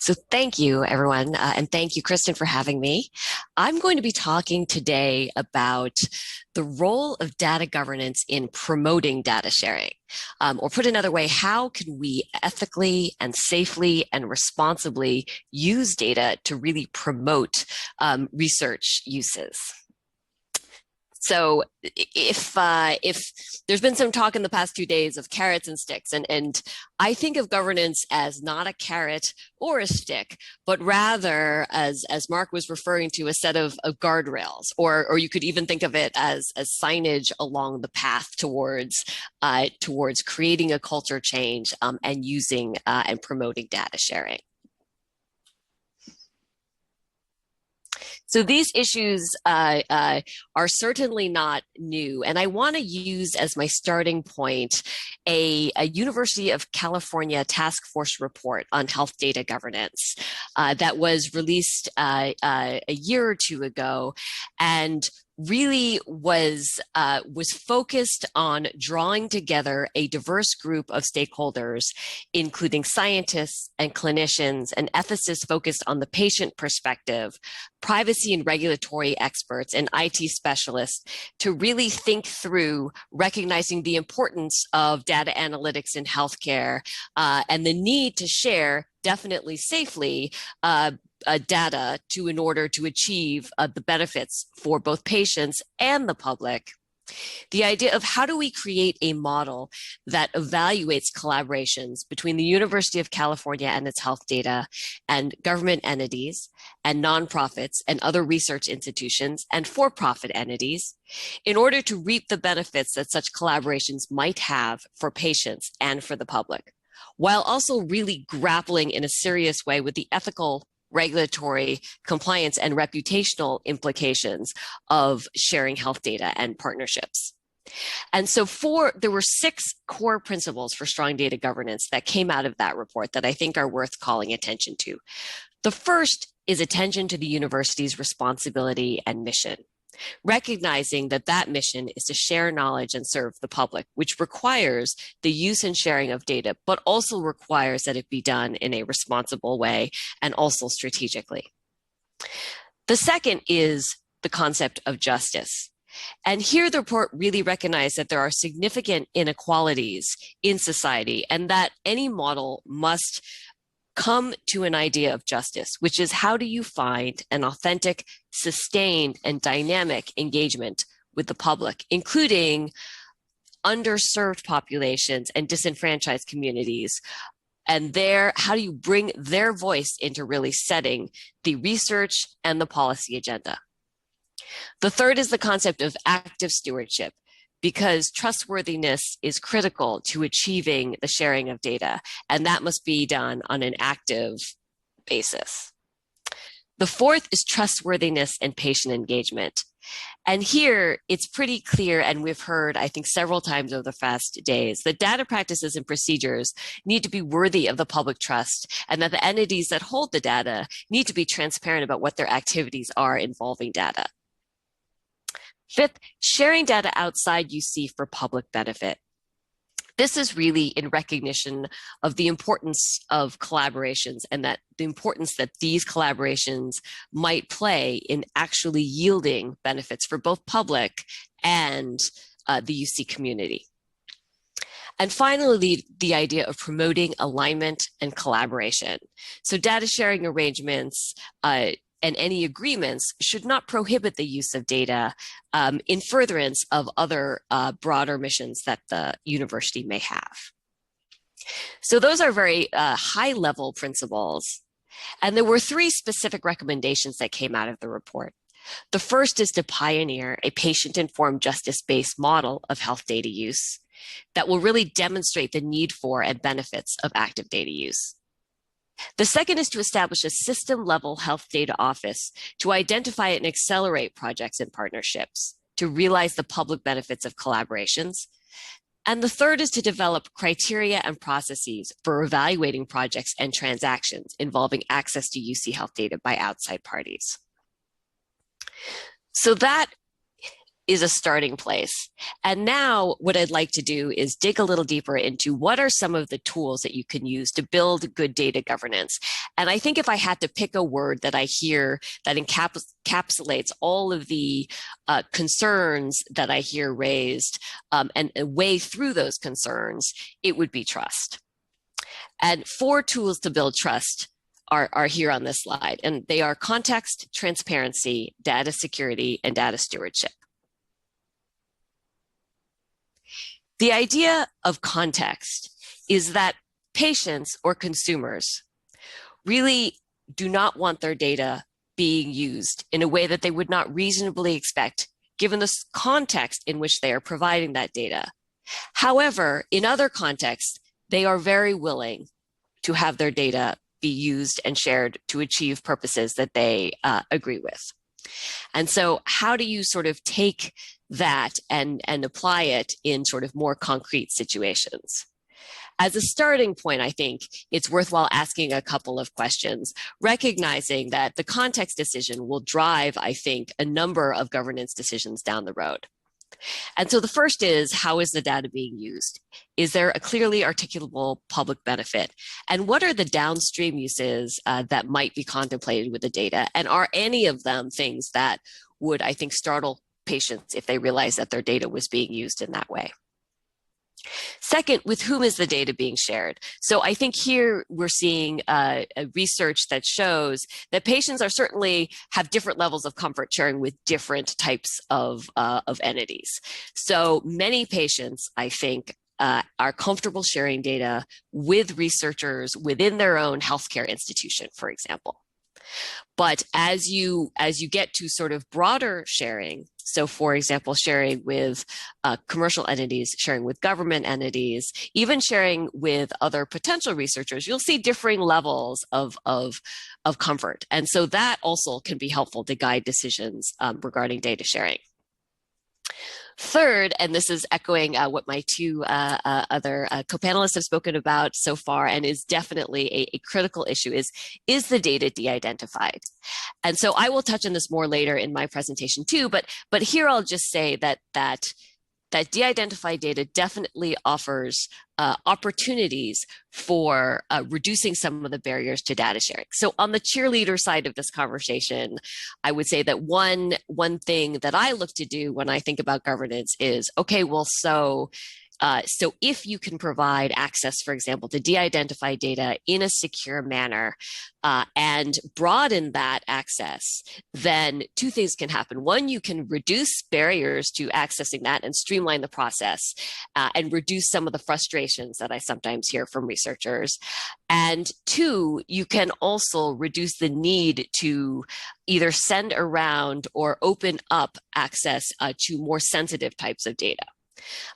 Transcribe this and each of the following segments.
So thank you, everyone, and thank you, Kristen, for having me. I'm going to be talking today about the role of data governance in promoting data sharing. Or put another way, how can we ethically and safely and responsibly use data to really promote research uses? So if there's been some talk in the past 2 days of carrots and sticks, and I think of governance as not a carrot or a stick, but rather as Mark was referring to, a set of guardrails, or you could even think of it as signage along the path towards creating a culture change and using and promoting data sharing. So these issues are certainly not new, and I want to use as my starting point a University of California task force report on health data governance that was released a year or two ago, and really was focused on drawing together a diverse group of stakeholders, including scientists and clinicians and ethicists focused on the patient perspective, privacy and regulatory experts, and IT specialists to really think through recognizing the importance of data analytics in healthcare and the need to share, definitely safely, data in order to achieve the benefits for both patients and the public. The idea of how do we create a model that evaluates collaborations between the University of California and its health data and government entities and nonprofits and other research institutions and for-profit entities in order to reap the benefits that such collaborations might have for patients and for the public, while also really grappling in a serious way with the ethical, regulatory, compliance, and reputational implications of sharing health data and partnerships. And so there were 6 core principles for strong data governance that came out of that report that I think are worth calling attention to. The first is attention to the university's responsibility and mission, recognizing that that mission is to share knowledge and serve the public, which requires the use and sharing of data, but also requires that it be done in a responsible way and also strategically. The second is the concept of justice. And here the report really recognized that there are significant inequalities in society and that any model must come to an idea of justice, which is how do you find an authentic, sustained, and dynamic engagement with the public, including underserved populations and disenfranchised communities. And how do you bring their voice into really setting the research and the policy agenda? The third is the concept of active stewardship, because trustworthiness is critical to achieving the sharing of data, and that must be done on an active basis. The fourth is trustworthiness and patient engagement. And here it's pretty clear, and we've heard, I think, several times over the past days, that data practices and procedures need to be worthy of the public trust, and that the entities that hold the data need to be transparent about what their activities are involving data. Fifth, sharing data outside UC for public benefit. This is really in recognition of the importance of collaborations and that the importance that these collaborations might play in actually yielding benefits for both public and the UC community. And finally, the idea of promoting alignment and collaboration. So data sharing arrangements and any agreements should not prohibit the use of data in furtherance of other broader missions that the university may have. So those are very high-level principles. And there were 3 specific recommendations that came out of the report. The first is to pioneer a patient-informed, justice-based model of health data use that will really demonstrate the need for and benefits of active data use. The second is to establish a system-level health data office to identify and accelerate projects and partnerships to realize the public benefits of collaborations. And the third is to develop criteria and processes for evaluating projects and transactions involving access to UC health data by outside parties. So that is a starting place. And now what I'd like to do is dig a little deeper into what are some of the tools that you can use to build good data governance. And I think if I had to pick a word that I hear that encapsulates all of the concerns that I hear raised and a way through those concerns, it would be trust. And 4 tools to build trust are here on this slide, and they are context, transparency, data security, and data stewardship. The idea of context is that patients or consumers really do not want their data being used in a way that they would not reasonably expect given the context in which they are providing that data. However, in other contexts, they are very willing to have their data be used and shared to achieve purposes that they agree with. And so how do you sort of take that and apply it in sort of more concrete situations? As a starting point, I think it's worthwhile asking a couple of questions, recognizing that the context decision will drive, I think, a number of governance decisions down the road. And so the first is, how is the data being used? Is there a clearly articulable public benefit? And what are the downstream uses that might be contemplated with the data? And are any of them things that would, I think, startle patients if they realize that their data was being used in that way? Second, with whom is the data being shared? So I think here we're seeing a research that shows that patients are certainly have different levels of comfort sharing with different types of entities. So many patients, I think, are comfortable sharing data with researchers within their own healthcare institution, for example. But as you get to sort of broader sharing, so for example, sharing with commercial entities, sharing with government entities, even sharing with other potential researchers, you'll see differing levels of comfort. And so that also can be helpful to guide decisions regarding data sharing. Third, and this is echoing what my 2 other co-panelists have spoken about so far, and is definitely a critical issue, is the data de-identified? And so I will touch on this more later in my presentation too, but here I'll just say that de-identified data definitely offers opportunities for reducing some of the barriers to data sharing. So on the cheerleader side of this conversation, I would say that one thing that I look to do when I think about governance is, okay, well, so if you can provide access, for example, to de-identified data in a secure manner and broaden that access, then 2 things can happen. One, you can reduce barriers to accessing that and streamline the process and reduce some of the frustrations that I sometimes hear from researchers. And 2, you can also reduce the need to either send around or open up access to more sensitive types of data.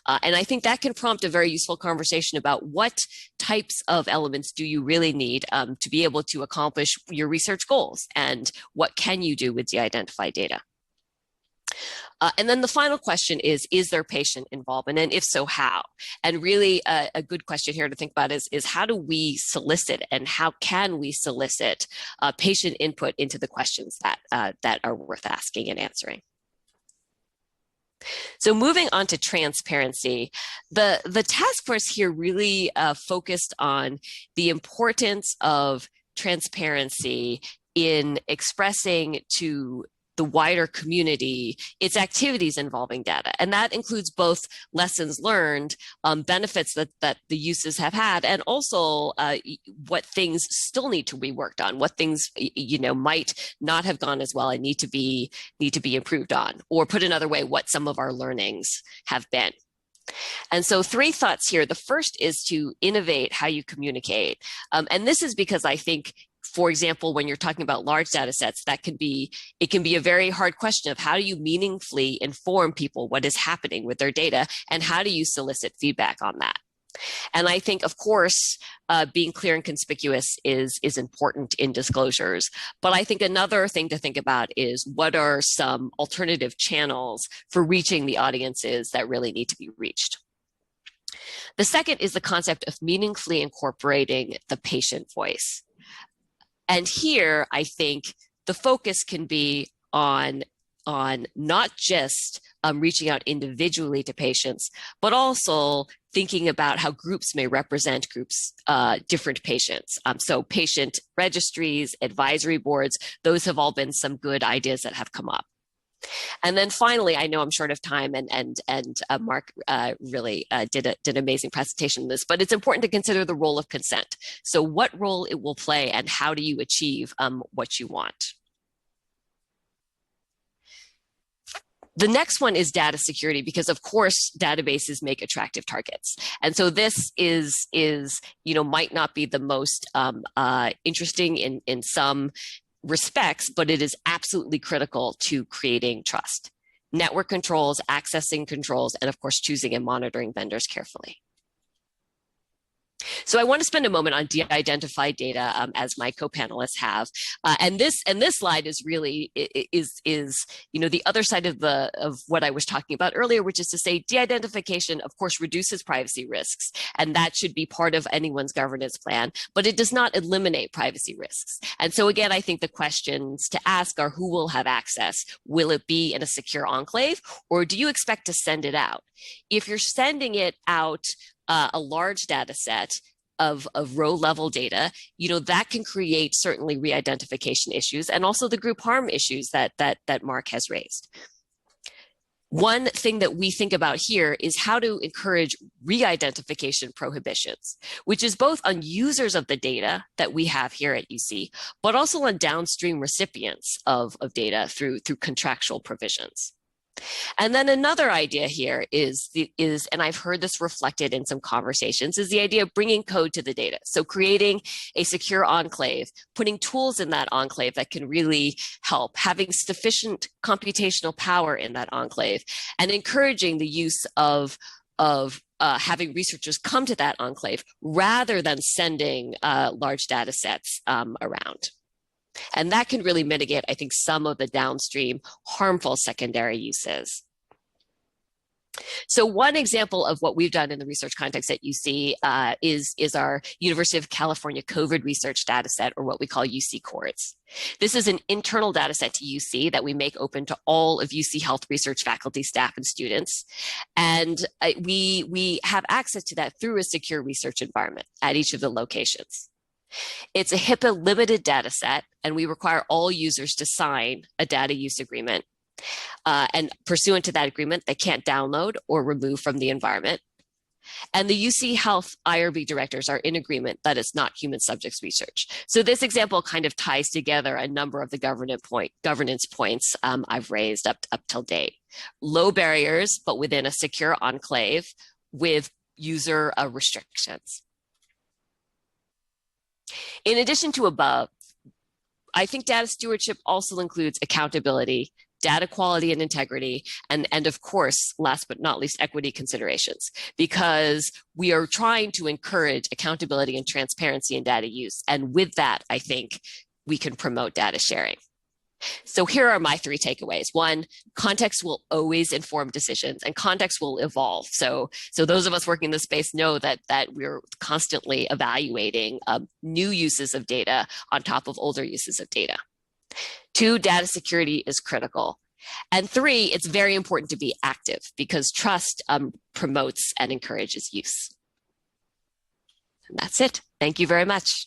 And I think that can prompt a very useful conversation about what types of elements do you really need to be able to accomplish your research goals, and what can you do with de-identified data? And then the final question is there patient involvement? And if so, how? And really a good question here to think about is how do we solicit and how can we solicit patient input into the questions that are worth asking and answering? So moving on to transparency, the task force here really focused on the importance of transparency in expressing to the wider community its activities involving data. And that includes both lessons learned, benefits that the uses have had, and also what things still need to be worked on, what things might not have gone as well and need to be improved on, or put another way, what some of our learnings have been. And so 3 thoughts here. The first is to innovate how you communicate. And this is because I think, for example, when you're talking about large data sets, it can be a very hard question of how do you meaningfully inform people what is happening with their data, and how do you solicit feedback on that? And I think, of course, being clear and conspicuous is important in disclosures. But I think another thing to think about is what are some alternative channels for reaching the audiences that really need to be reached. The second is the concept of meaningfully incorporating the patient voice. And here, I think the focus can be on on not just reaching out individually to patients, but also thinking about how groups may represent different patients. So patient registries, advisory boards, those have all been some good ideas that have come up. And then finally, I know I'm short of time, and Mark really did an amazing presentation on this, but it's important to consider the role of consent. So what role it will play, and how do you achieve what you want? The next one is data security, because of course databases make attractive targets. And so this is might not be the most interesting in some respects, but it is absolutely critical to creating trust. Network controls, accessing controls, and of course choosing and monitoring vendors carefully. So I want to spend a moment on de-identified data, as my co-panelists have, and this slide is really the other side of what I was talking about earlier, which is to say de-identification, of course, reduces privacy risks, and that should be part of anyone's governance plan, but it does not eliminate privacy risks. And so again, I think the questions to ask are: who will have access? Will it be in a secure enclave, or do you expect to send it out? If you're sending it out a large data set of row level data, that can create certainly re-identification issues, and also the group harm issues that Mark has raised. One thing that we think about here is how to encourage re-identification prohibitions, which is both on users of the data that we have here at UC, but also on downstream recipients of data through contractual provisions. And then another idea here is, and I've heard this reflected in some conversations, is the idea of bringing code to the data. So creating a secure enclave, putting tools in that enclave that can really help, having sufficient computational power in that enclave, and encouraging the use of having researchers come to that enclave rather than sending large data sets around. And that can really mitigate, I think, some of the downstream harmful secondary uses. So one example of what we've done in the research context at UC is our University of California COVID research data set, or what we call UC CORAs. This is an internal data set to UC that we make open to all of UC Health research faculty, staff, and students. And we have access to that through a secure research environment at each of the locations. It's a HIPAA limited data set, and we require all users to sign a data use agreement. And pursuant to that agreement, they can't download or remove from the environment. And the UC Health IRB directors are in agreement that it's not human subjects research. So this example kind of ties together a number of the governance points I've raised up till date. Low barriers, but within a secure enclave with user restrictions. In addition to above, I think data stewardship also includes accountability, data quality and integrity, and of course, last but not least, equity considerations, because we are trying to encourage accountability and transparency in data use. And with that, I think we can promote data sharing. So here are my 3 takeaways. 1, context will always inform decisions, and context will evolve. So those of us working in this space know that we're constantly evaluating new uses of data on top of older uses of data. 2, data security is critical. And 3, it's very important to be active, because trust promotes and encourages use. And that's it. Thank you very much.